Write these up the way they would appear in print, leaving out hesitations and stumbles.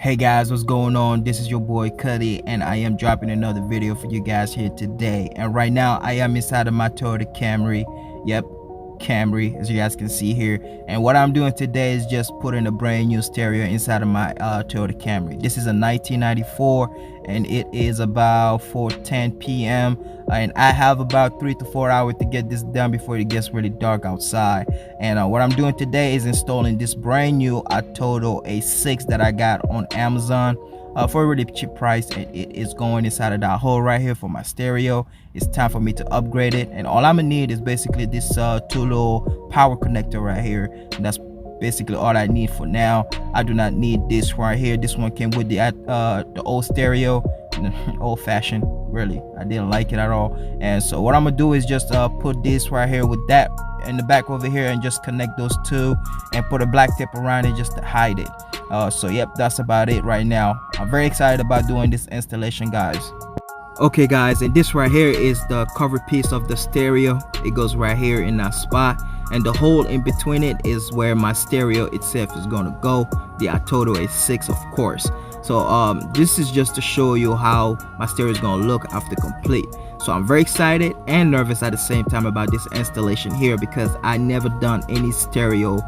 Hey guys, what's going on? This is your boy Cuddy, and I am dropping another video for you guys here today. And right now I am inside of my Toyota Camry. Yep, Camry, as you guys can see here. And what I'm doing today is just putting a brand new stereo inside of my Toyota Camry. This is a 1994 and it is about 4:10 p.m. And I have about 3 to 4 hours to get this done before it gets really dark outside. And what I'm doing today is installing this brand new Toyota A6 that I got on Amazon for a really cheap price, and it is going inside of that hole right here for my stereo. It's time for me to upgrade it, and all I'm gonna need is basically this two little power connector right here, and that's basically all I need for now. I do not need this right here. This one came with the old stereo, old-fashioned. Really, I didn't like it at all. And so what I'm gonna do is just put this right here with that in the back over here and just connect those two and put a black tape around it just to hide it. So yep, that's about it right now. I'm very excited about doing this installation, guys. Okay guys, and this right here is the cover piece of the stereo. It goes right here in that spot, and the hole in between it is where my stereo itself is gonna go, the Toyota A6, of course. So this is just to show you how my stereo is gonna look after complete. So I'm very excited and nervous at the same time about this installation here, because I never done any stereo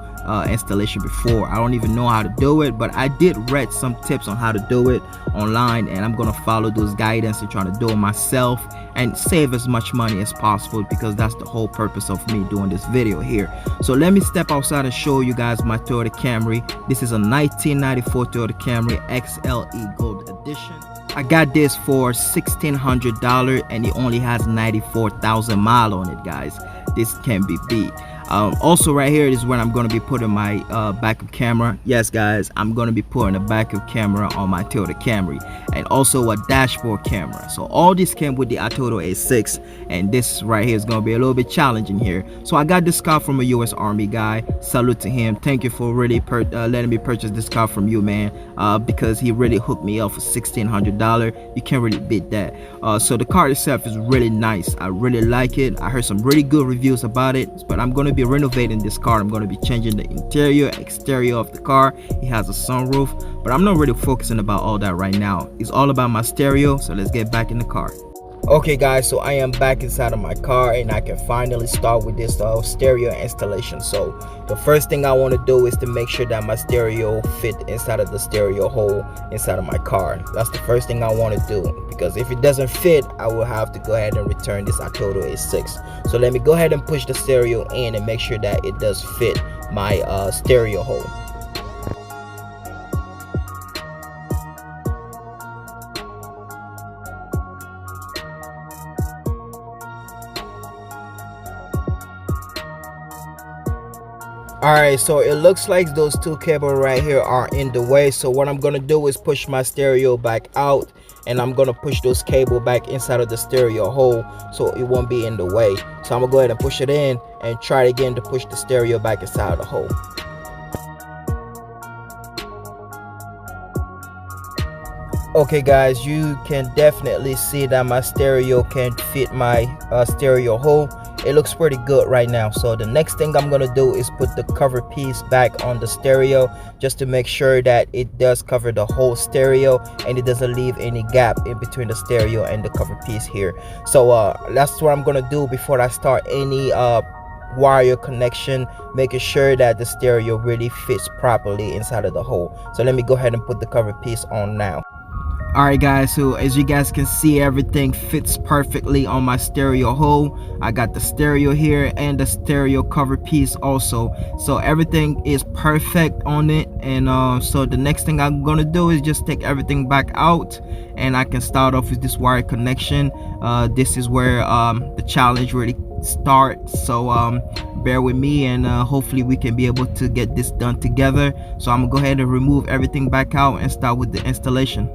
installation before. I don't even know how to do it, but I did read some tips on how to do it online, and I'm gonna follow those guidance and try to do it myself and save as much money as possible, because that's the whole purpose of me doing this video here. So let me step outside and show you guys my Toyota Camry. This is a 1994 Toyota Camry XLE Gold Edition. I got this for $1,600 and it only has 94,000 miles on it, guys. This can be beat. Also right here is where I'm going to be putting my backup camera. Yes guys, I'm going to be putting a backup camera on my Toyota Camry, and also a dashboard camera. So all this came with the Toyota A6, and this right here is going to be a little bit challenging here. So I got this car from a US Army guy. Salute to him. Thank you for really letting me purchase this car from you, man, because he really hooked me up for $1,600. You can't really beat that. So the car itself is really nice. I really like it. I heard some really good reviews about it, but I'm going to be renovating this car. I'm going to be changing the interior, exterior of the car. It has a sunroof, but I'm not really focusing about all that right now. It's all about my stereo. So let's get back in the car. Okay guys, so I am back inside of my car, and I can finally start with this stereo installation. So the first thing I want to do is to make sure that my stereo fit inside of the stereo hole inside of my car. That's the first thing I want to do, because if it doesn't fit, I will have to go ahead and return this Toyota A6. So let me go ahead and push the stereo in and make sure that it does fit my stereo hole. Alright, so it looks like those two cables right here are in the way. So what I'm gonna do is push my stereo back out, and I'm gonna push those cables back inside of the stereo hole so it won't be in the way. So I'm gonna go ahead and push it in and try again to push the stereo back inside of the hole. Okay guys, you can definitely see that my stereo can fit my stereo hole. It looks pretty good right now. So the next thing I'm gonna do is put the cover piece back on the stereo, just to make sure that it does cover the whole stereo and it doesn't leave any gap in between the stereo and the cover piece here. So that's what I'm gonna do before I start any wire connection, making sure that the stereo really fits properly inside of the hole. So let me go ahead and put the cover piece on now. Alright guys, so as you guys can see, everything fits perfectly on my stereo hole. I got the stereo here and the stereo cover piece also, so everything is perfect on it. And so the next thing I'm gonna do is just take everything back out, and I can start off with this wire connection. This is where the challenge really starts, so bear with me, and hopefully we can be able to get this done together. So I'm gonna go ahead and remove everything back out and start with the installation.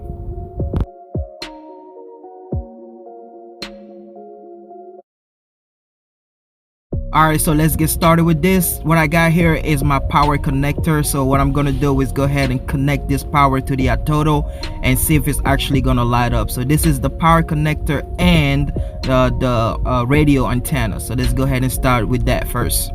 Alright, so let's get started with this. What I got here is my power connector. So what I'm gonna do is go ahead and connect this power to the Toyota and see if it's actually gonna light up. So this is the power connector and the radio antenna. So let's go ahead and start with that first.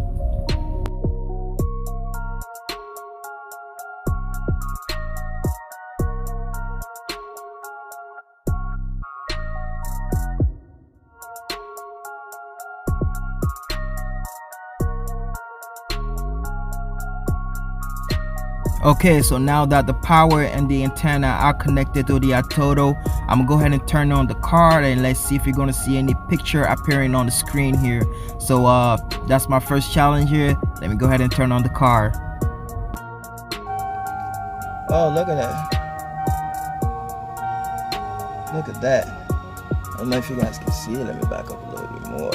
Okay, so now that the power and the antenna are connected to the Atoto, I'm gonna go ahead and turn on the card, and let's see if you're gonna see any picture appearing on the screen here. So that's my first challenge here. Let me go ahead and turn on the card. Oh, look at that. Look at that. I don't know if you guys can see it. Let me back up a little bit more.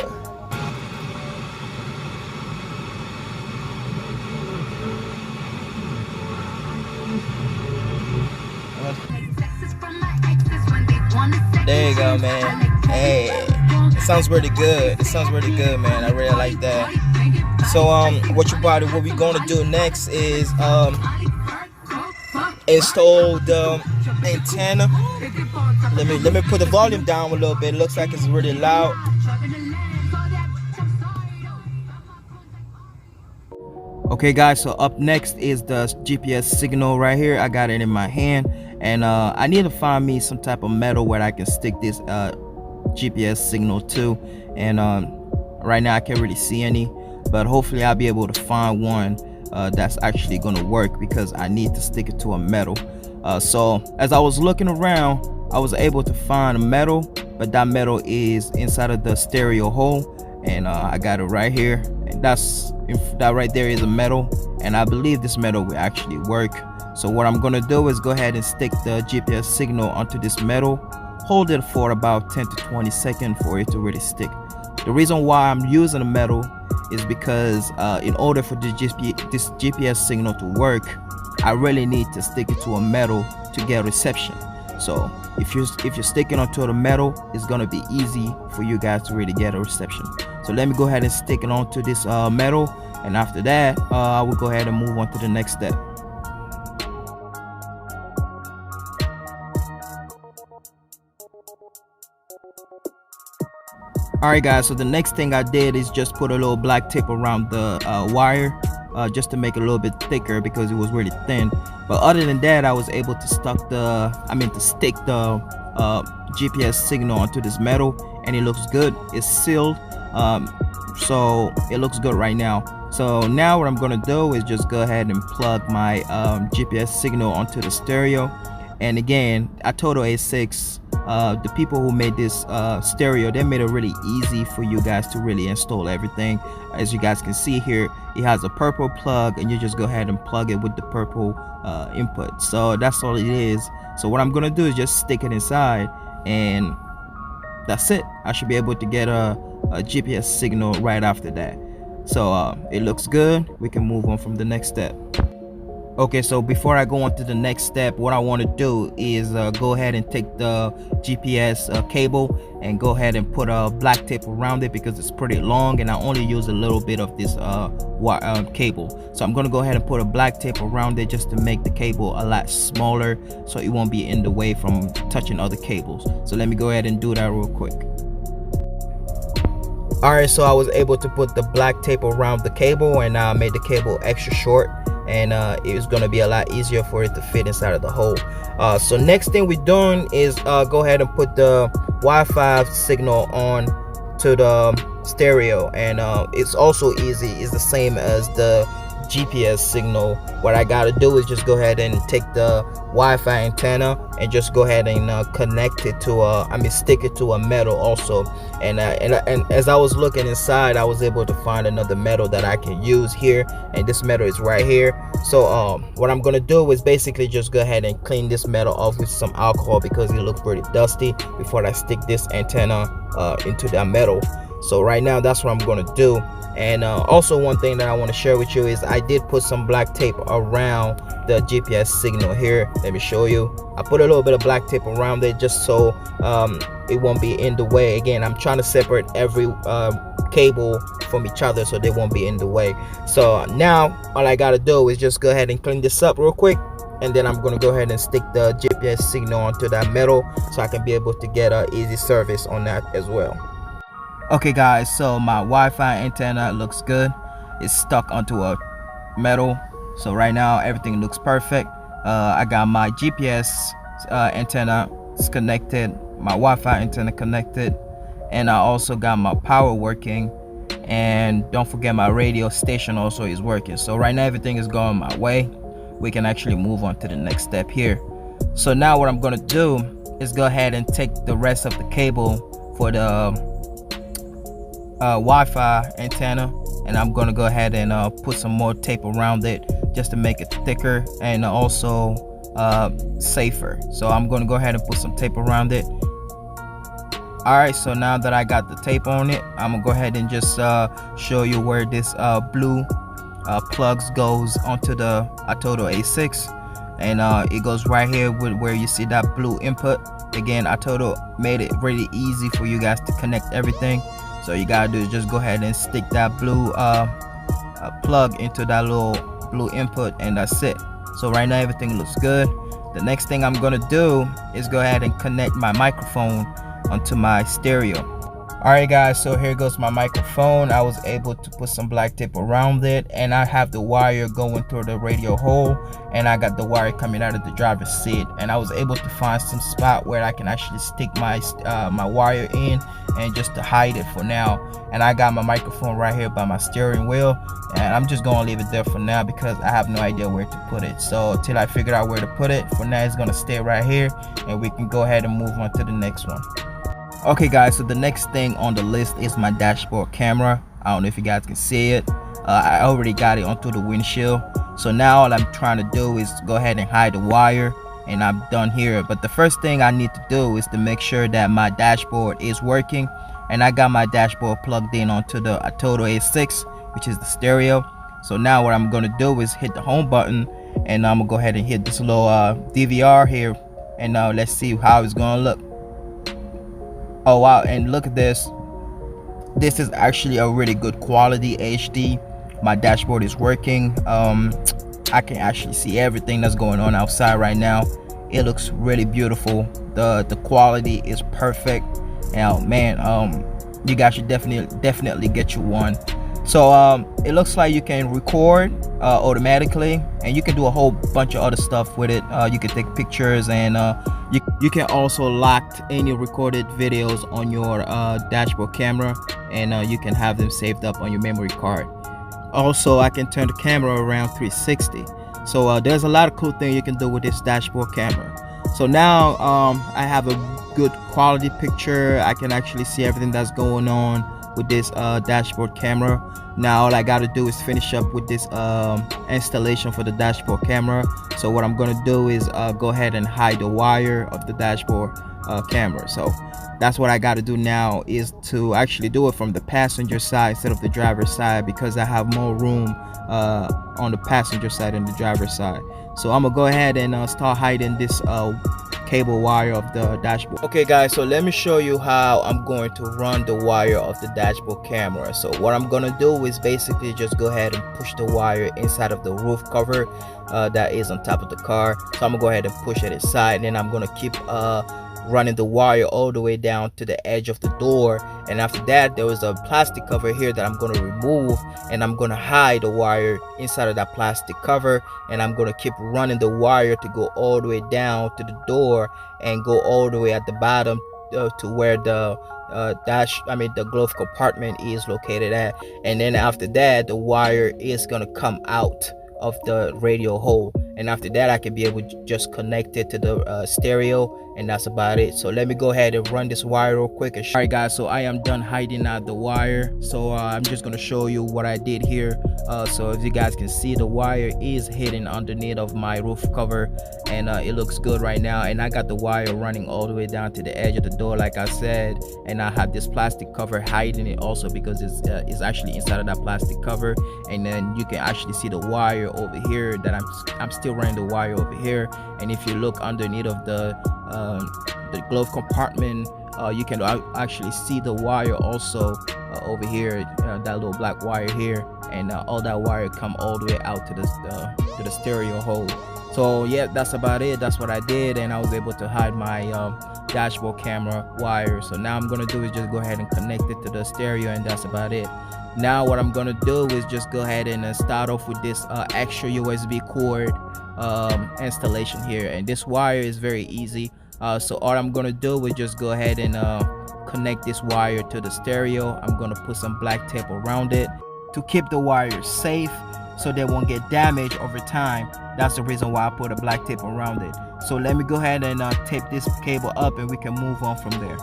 There you go, man. Hey, it sounds really good. It sounds really good, man. I really like that. So what we're gonna do next is install the antenna. Let me put the volume down a little bit. It looks like it's really loud. Okay guys, so up next is the GPS signal right here. I got it in my hand, and I need to find me some type of metal where I can stick this GPS signal to, and right now I can't really see any, but hopefully I'll be able to find one that's actually gonna work, because I need to stick it to a metal. So as I was looking around, I was able to find a metal, but that metal is inside of the stereo hole, and I got it right here, and that right there is a metal, and I believe this metal will actually work. So what I'm gonna do is go ahead and stick the GPS signal onto this metal, hold it for about 10 to 20 seconds for it to really stick. The reason why I'm using a metal is because in order for this GPS signal to work, I really need to stick it to a metal to get reception. So if you're sticking onto the metal, it's gonna be easy for you guys to really get a reception. So let me go ahead and stick it onto this metal, and after that I will go ahead and move on to the next step. Alright guys, so the next thing I did is just put a little black tape around the wire, just to make it a little bit thicker because it was really thin. But other than that, I was able to stick the GPS signal onto this metal, and it looks good. It's sealed, so it looks good right now. So now what I'm gonna do is just go ahead and plug my GPS signal onto the stereo. And again, Atoto A6, the people who made this stereo, they made it really easy for you guys to really install everything. As you guys can see here, it has a purple plug, and you just go ahead and plug it with the purple input. So that's all it is. So what I'm gonna do is just stick it inside, and that's it. I should be able to get a GPS signal right after that. So it looks good. We can move on from the next step. Okay, so before I go on to the next step, what I want to do is go ahead and take the GPS cable and go ahead and put a black tape around it, because it's pretty long and I only use a little bit of this cable. So I'm going to go ahead and put a black tape around it just to make the cable a lot smaller, so it won't be in the way from touching other cables. So let me go ahead and do that real quick. Alright, so I was able to put the black tape around the cable, and I made the cable extra short, and it was going to be a lot easier for it to fit inside of the hole. So next thing we're doing is go ahead and put the Wi-Fi signal on to the stereo, and it's also easy. It's the same as the GPS signal. What I gotta do is just go ahead and take the Wi-Fi antenna and just go ahead and connect it to stick it to a metal also. And as I was looking inside, I was able to find another metal that I can use here, and this metal is right here. So what I'm gonna do is basically just go ahead and clean this metal off with some alcohol, because it looks pretty dusty, before I stick this antenna into that metal. So right now that's what I'm gonna do. And also one thing that I want to share with you is I did put some black tape around the GPS signal here. Let me show you. I put a little bit of black tape around it just so it won't be in the way. Again, I'm trying to separate every cable from each other so they won't be in the way. So now all I gotta do is just go ahead and clean this up real quick, and then I'm gonna go ahead and stick the GPS signal onto that metal so I can be able to get easy service on that as well. Okay guys, so my Wi-Fi antenna looks good. It's stuck onto a metal, so right now everything looks perfect. I got my GPS antenna connected, my Wi-Fi antenna connected, and I also got my power working, and don't forget my radio station also is working. So right now everything is going my way. we can actually move on to the next step here. So now what I'm gonna do is go ahead and take the rest of the cable for the Wi-Fi antenna, and I'm gonna go ahead and put some more tape around it just to make it thicker and also safer. So I'm gonna go ahead and put some tape around it. Alright, so now that I got the tape on it, I'm gonna go ahead and just show you where this blue plugs goes onto the Atoto A6, and it goes right here with where you see that blue input. Again, Atoto made it really easy for you guys to connect everything. So you gotta do is just go ahead and stick that blue plug into that little blue input, and that's it. So right now everything looks good. The next thing I'm gonna do is go ahead and connect my microphone onto my stereo. Alright guys, so here goes my microphone. I was able to put some black tape around it, and I have the wire going through the radio hole, and I got the wire coming out of the driver's seat, and I was able to find some spot where I can actually stick my my wire in, and just to hide it for now. And I got my microphone right here by my steering wheel, and I'm just gonna leave it there for now because I have no idea where to put it. So till I figure out where to put it, for now it's gonna stay right here, and we can go ahead and move on to the next one. Okay guys, so the next thing on the list is my dashboard camera. I don't know if you guys can see it. I already got it onto the windshield. So now all I'm trying to do is go ahead and hide the wire, and I'm done here. But the first thing I need to do is to make sure that my dashboard is working, and I got my dashboard plugged in onto the Atoto A6, which is the stereo. So now what I'm gonna do is hit the home button, and I'm gonna go ahead and hit this little DVR here, and let's see how it's gonna look. Oh wow, and look at this. This is actually a really good quality HD. My dashboard is working. I can actually see everything that's going on outside right now. It looks really beautiful. The quality is perfect. Now man, you guys should definitely get you one. So it looks like you can record automatically, and you can do a whole bunch of other stuff with it. You can take pictures, and you can also lock any recorded videos on your dashboard camera, and you can have them saved up on your memory card. Also, I can turn the camera around 360. So there's a lot of cool things you can do with this dashboard camera. So now I have a good quality picture. I can actually see everything that's going on with this dashboard camera. Now all I got to do is finish up with this installation for the dashboard camera. So what I'm going to do is go ahead and hide the wire of the dashboard camera. So that's what I got to do now, is to actually do it from the passenger side instead of the driver's side, because I have more room on the passenger side than the driver's side. So I'm gonna go ahead and start hiding this cable wire of the dashboard. Okay guys, so let me show you how I'm going to run the wire of the dashboard camera. So what I'm gonna do is basically just go ahead and push the wire inside of the roof cover that is on top of the car. So I'm gonna go ahead and push it inside, and then I'm gonna keep running the wire all the way down to the edge of the door. And after that, there was a plastic cover here that I'm going to remove, and I'm going to hide the wire inside of that plastic cover, and I'm going to keep running the wire to go all the way down to the door and go all the way at the bottom to where the the glove compartment is located at. And then after that, the wire is going to come out of the radio hole, and after that I can be able to just connect it to the stereo, and that's about it. So let me go ahead and run this wire real quick. All right guys, so I am done hiding out the wire. So I'm just gonna show you what I did here. So as you guys can see, the wire is hidden underneath of my roof cover, and it looks good right now. And I got the wire running all the way down to the edge of the door, like I said, and I have this plastic cover hiding it also, because it's actually inside of that plastic cover. And then you can actually see the wire over here that I'm still running the wire over here. And if you look underneath of the glove compartment, you can actually see the wire also over here, that little black wire here, and all that wire come all the way out to the stereo hole. So yeah, that's about it. That's what I did, and I was able to hide my dashboard camera wire. So now I'm gonna do is just go ahead and connect it to the stereo, and that's about it. Now what I'm gonna do is just go ahead and start off with this extra USB cord installation here, and this wire is very easy. So all I'm gonna do is just go ahead and connect this wire to the stereo. I'm gonna put some black tape around it to keep the wires safe so they won't get damaged over time. That's the reason why I put a black tape around it. So let me go ahead and tape this cable up, and we can move on from there.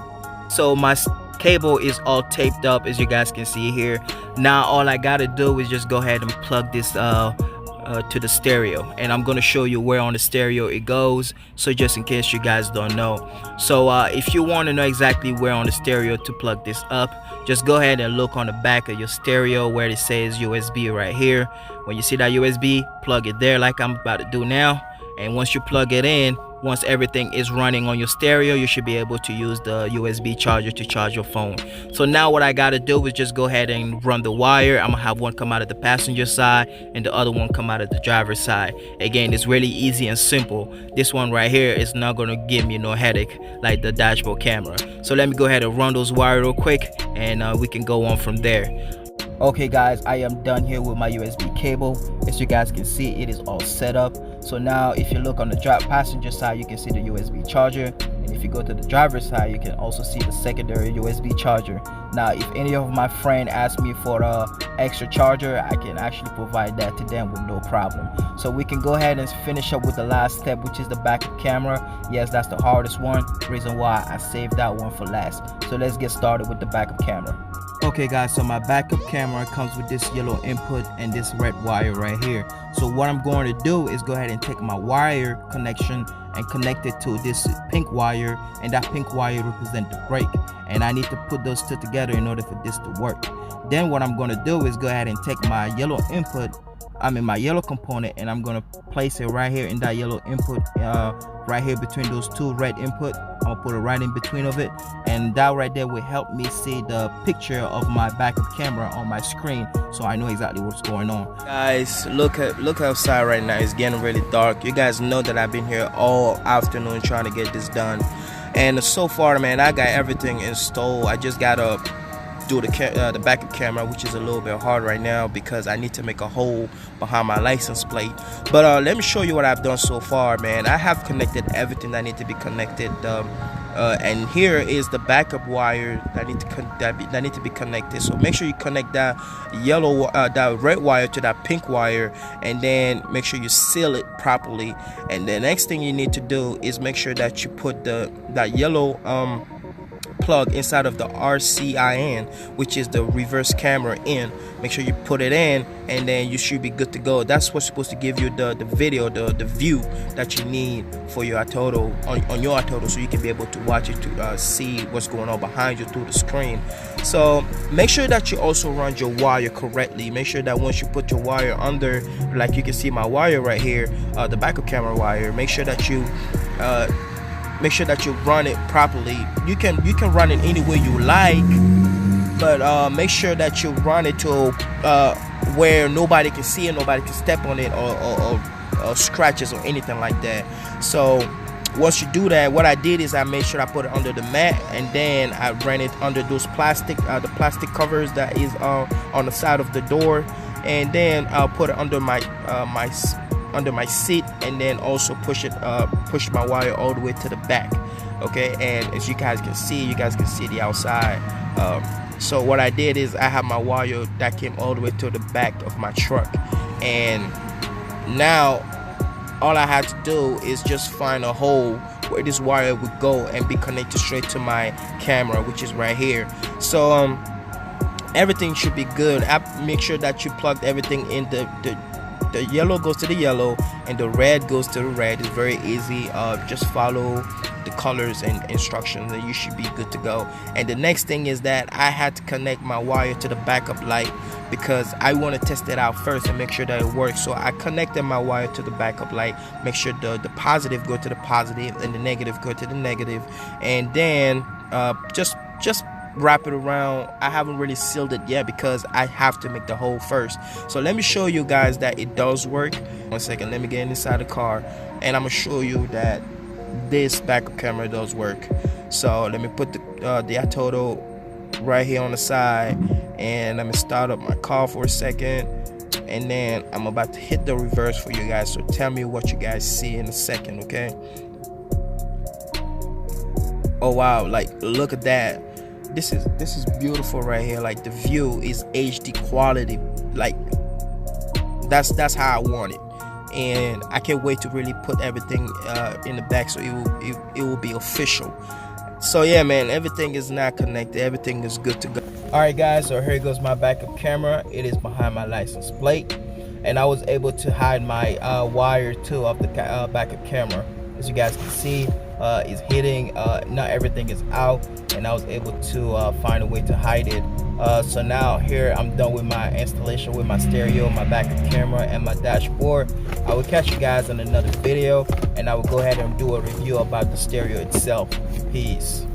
So my cable is all taped up, as you guys can see here. Now all I gotta do is just go ahead and plug this to the stereo, and I'm gonna show you where on the stereo it goes, so just in case you guys don't know. So if you want to know exactly where on the stereo to plug this up, just go ahead and look on the back of your stereo where it says USB right here. When you see that USB, plug it there like I'm about to do now, and once you plug it in, once everything is running on your stereo, you should be able to use the USB charger to charge your phone. So now what I gotta do is just go ahead and run the wire. I'm gonna have one come out of the passenger side and the other one come out of the driver's side. Again, it's really easy and simple. This one right here is not gonna give me no headache like the dashboard camera. So let me go ahead and run those wires real quick, and we can go on from there. Okay guys, I am done here with my USB cable. As you guys can see, it is all set up. So now if you look on the passenger side, you can see the USB charger, and if you go to the driver's side, you can also see the secondary USB charger. Now if any of my friends ask me for a extra charger, I can actually provide that to them with no problem. So we can go ahead and finish up with the last step, which is the backup camera. Yes, that's the hardest one, reason why I saved that one for last. So let's get started with the backup camera. Okay guys, so my backup camera comes with this yellow input and this red wire right here. So what I'm going to do is go ahead and take my wire connection and connect it to this pink wire, and that pink wire represents the brake, and I need to put those two together in order for this to work. Then what I'm going to do is go ahead and take my yellow input, my yellow component, and I'm going to place it right here in that yellow input, right here between those two red input. I'm gonna put it right in between of it, and that right there will help me see the picture of my backup camera on my screen, so I know exactly what's going on. Guys, look outside right now. It's getting really dark. You guys know that I've been here all afternoon trying to get this done, and so far, man, I got everything installed. I just gotta do the backup camera, which is a little bit hard right now because I need to make a hole behind my license plate. But let me show you what I've done so far, man. I have connected everything that need to be connected, and here is the backup wire that need to be connected. So make sure you connect that that red wire to that pink wire, and then make sure you seal it properly. And the next thing you need to do is make sure that you put that yellow plug inside of the RCIN, which is the reverse camera in. Make sure you put it in, and then you should be good to go. That's what's supposed to give you the video, the view that you need for your Atoto on your Atoto, so you can be able to watch it to see what's going on behind you through the screen. So make sure that you also run your wire correctly. Make sure that once you put your wire under, like you can see my wire right here, the backup camera wire, make sure that you run it properly. You can run it any way you like, but make sure that you run it to where nobody can see it, nobody can step on it, or scratches or anything like that. So once you do that, what I did is I made sure I put it under the mat, and then I ran it under those the plastic covers that is on the side of the door, and then I'll put it under my under my seat, and then also push my wire all the way to the back. Okay, and as you guys can see the outside. So what I did is I have my wire that came all the way to the back of my truck, and now all I had to do is just find a hole where this wire would go and be connected straight to my camera, which is right here. So everything should be good. Make sure that you plugged everything in. The yellow goes to the yellow, and the red goes to the red. It's very easy. Just follow the colors and instructions, and you should be good to go. And the next thing is that I had to connect my wire to the backup light because I want to test it out first and make sure that it works. So I connected my wire to the backup light, make sure the positive go to the positive and the negative go to the negative, and then just wrap it around. I haven't really sealed it yet because I have to make the hole first. So let me show you guys that it does work. 1 second, let me get inside the car, and I'm gonna show you that this backup camera does work. So let me put the Atoto right here on the side, and let me start up my car for a second, and then I'm about to hit the reverse for you guys. So tell me what you guys see in a second, okay? Oh wow, like look at that. This is beautiful right here. Like the view is HD quality. Like that's how I want it. and I can't wait to really put everything in the back, so it will be official. So yeah, man, everything is now connected, everything is good to go. All right guys, so here goes my backup camera. It is behind my license plate, and I was able to hide my wire too of the backup camera. As you guys can see, it's hitting, not everything is out, and I was able to find a way to hide it. So now here I'm done with my installation with my stereo, my backup camera, and my dashboard. I will catch you guys in another video, and I will go ahead and do a review about the stereo itself. Peace.